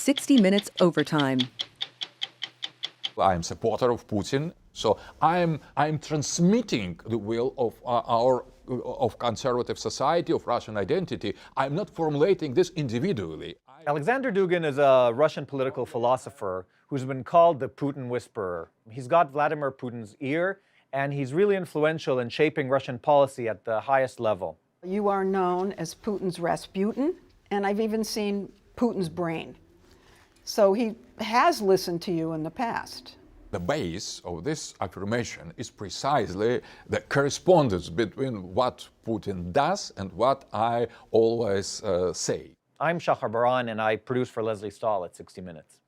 60 Minutes Overtime. I'm a supporter of Putin, so I'm transmitting the will of of conservative society, of Russian identity. I'm not formulating this individually. Aleksandr Dugin is a Russian political philosopher who's been called the Putin whisperer. He's got Vladimir Putin's ear, and he's really influential in shaping Russian policy at the highest level. You are known as Putin's Rasputin, and I've even seen Putin's brain. So he has listened to you in the past. The base of this affirmation is precisely the correspondence between what Putin does and what I always say. I'm Shachar Baran, and I produce for Leslie Stahl at 60 Minutes.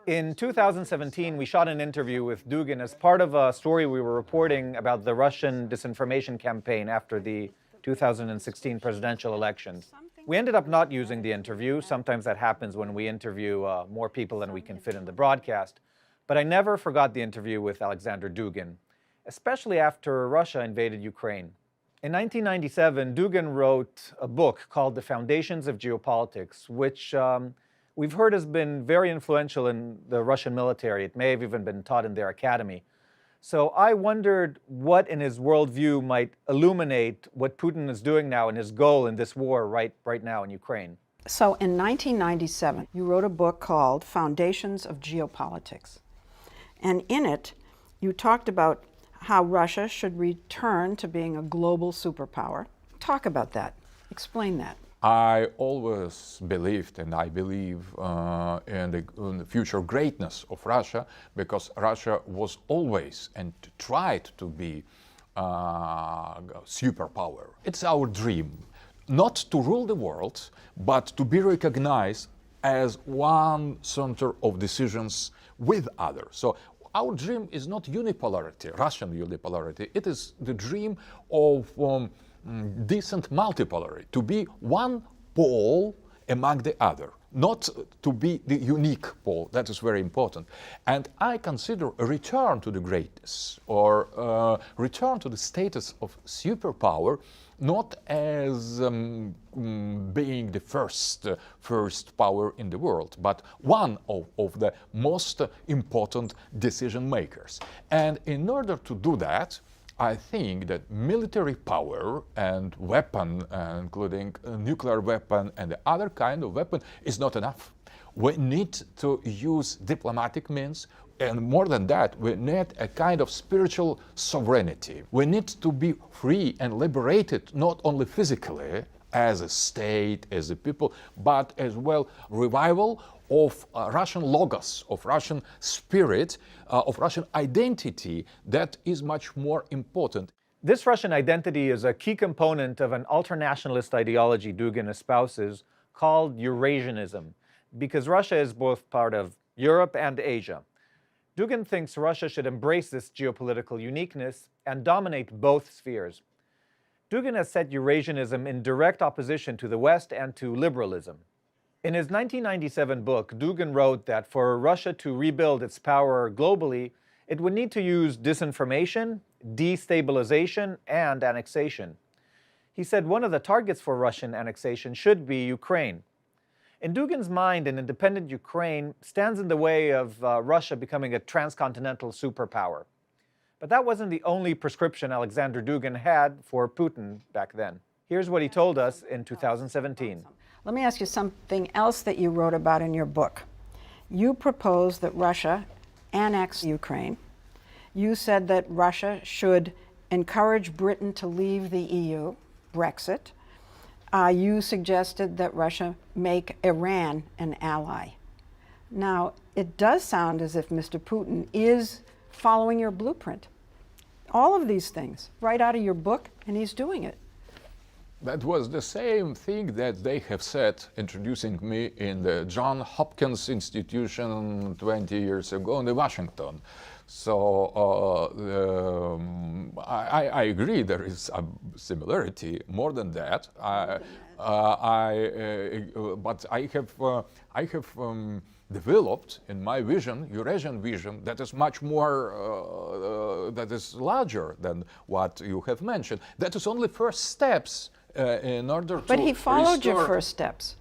In 2017, we shot an interview with Dugin as part of a story we were reporting about the Russian disinformation campaign after the 2016 presidential elections. We ended up not using the interview. Sometimes that happens when we interview more people than we can fit in the broadcast. But I never forgot the interview with Aleksandr Dugin, especially after Russia invaded Ukraine. In 1997, Dugin wrote a book called The Foundations of Geopolitics, which we've heard has been very influential in the Russian military. It may have even been taught in their academy. So I wondered what in his worldview might illuminate what Putin is doing now and his goal in this war right now in Ukraine. So in 1997, you wrote a book called Foundations of Geopolitics. And in it, you talked about how Russia should return to being a global superpower. Talk about that. Explain that. I always believed, and I believe in the future greatness of Russia, because Russia was always and tried to be a superpower. It's our dream, not to rule the world, but to be recognized as one center of decisions with others. So our dream is not unipolarity, Russian unipolarity. It is the dream of decent multipolarity, to be one pole among the other, not to be the unique pole. That is very important. And I consider a return to the greatness or return to the status of superpower not as being the first power in the world, but one of the most important decision makers. And in order to do that, I think that military power and weapon, including a nuclear weapon and the other kind of weapon, is not enough. We need to use diplomatic means, and more than that, we need a kind of spiritual sovereignty. We need to be free and liberated, not only physically, as a state, as a people, but as well revival of Russian logos, of Russian spirit, of Russian identity. That is much more important. This Russian identity is a key component of an ultranationalist ideology Dugin espouses called Eurasianism, because Russia is both part of Europe and Asia. Dugin thinks Russia should embrace this geopolitical uniqueness and dominate both spheres. Dugin has set Eurasianism in direct opposition to the West and to liberalism. In his 1997 book, Dugin wrote that for Russia to rebuild its power globally, it would need to use disinformation, destabilization, and annexation. He said one of the targets for Russian annexation should be Ukraine. In Dugin's mind, an independent Ukraine stands in the way of Russia becoming a transcontinental superpower. But that wasn't the only prescription Aleksandr Dugin had for Putin back then. Here's what he told us in 2017. Let me ask you something else that you wrote about in your book. You proposed that Russia annex Ukraine. You said that Russia should encourage Britain to leave the EU, Brexit. You suggested that Russia make Iran an ally. Now, it does sound as if Mr. Putin is following your blueprint. All of these things, right out of your book, and he's doing it. That was the same thing that they have said introducing me in the Johns Hopkins Institution 20 years ago in Washington. So I agree there is a similarity. More than that, but I have developed in my vision, Eurasian vision, that is much more, that is larger than what you have mentioned. That is only first steps in order to But he followed your restore. first steps.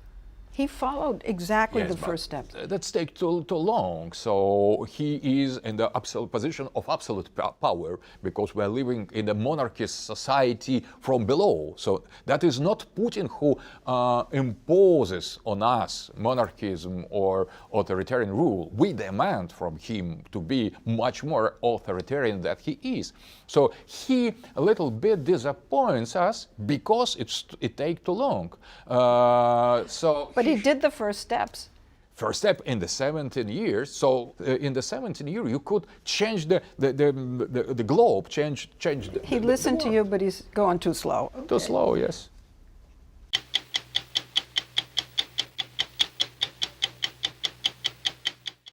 He followed exactly Yes, the but first steps. That's take too long. So he is in the absolute position of absolute power because we are living in a monarchist society from below. So that is not Putin who imposes on us monarchism or authoritarian rule. We demand from him to be much more authoritarian than he is. So he a little bit disappoints us because it takes too long. But he did the first steps. First step in the 17 years. So in the 17 years, you could change the globe, change. He listened to you, but he's going too slow. Too slow, yes.